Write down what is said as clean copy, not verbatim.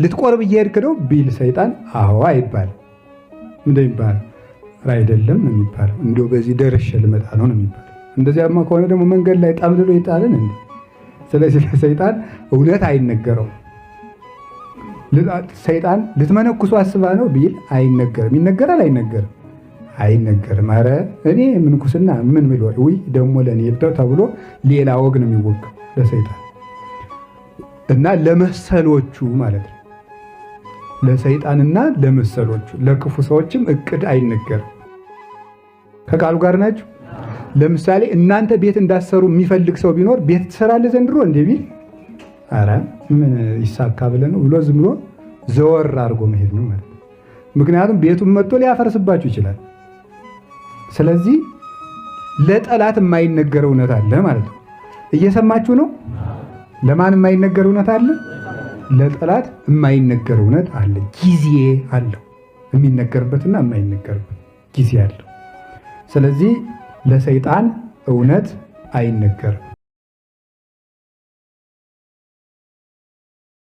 ልትቆርብ እየሄድክ ነው ቢል ሰይጣን አዎ አይባልም። እንደሚባል አይደለም ነው የሚባለው። እንዲሁ በዚህ ደርሼ ልመጣ ነው የሚባለው። እንደዚያማ ከሆነ ደግሞ መንገድ ላይ ጠምልሎ ይጣልን እንዴ? ስለዚህ ለሰይጣን እውነት አይነገረውም። ሰይጣን ልትመነኩሱ አስባ ነው ቢል አይነገርም። ይነገራል አይነገርም? አይነገርም። ኧረ እኔ ምንኩስና ምን ብሎ ውይ ደግሞ ለእኔ ተብሎ ሌላ ወግ ነው የሚወጋው ለሰይጣን እና ለመሰሎቹ ማለት ነው። ለሰይጣንና ለመሰሎቹ ለክፉ ሰዎችም እቅድ አይነገርም። ከቃሉ ጋር ናችሁ። ለምሳሌ እናንተ ቤት እንዳሰሩ የሚፈልግ ሰው ቢኖር ቤት ትሰራለህ ዘንድሮ እንዴ ቢል ኧረ ምን ይሳካ ብለህ ነው ብሎ ዝም ብሎ ዘወር አድርጎ መሄድ ነው ማለት ነው። ምክንያቱም ቤቱን መጥቶ ሊያፈርስባችሁ ይችላል። ስለዚህ ለጠላት የማይነገር እውነት አለ ማለት ነው። እየሰማችሁ ነው? ለማን የማይነገር እውነት አለ? ለጠላት የማይነገር እውነት አለ። ጊዜ አለው። የሚነገርበትና የማይነገርበት ጊዜ አለው። ስለዚህ ለሰይጣን እውነት አይነገርም።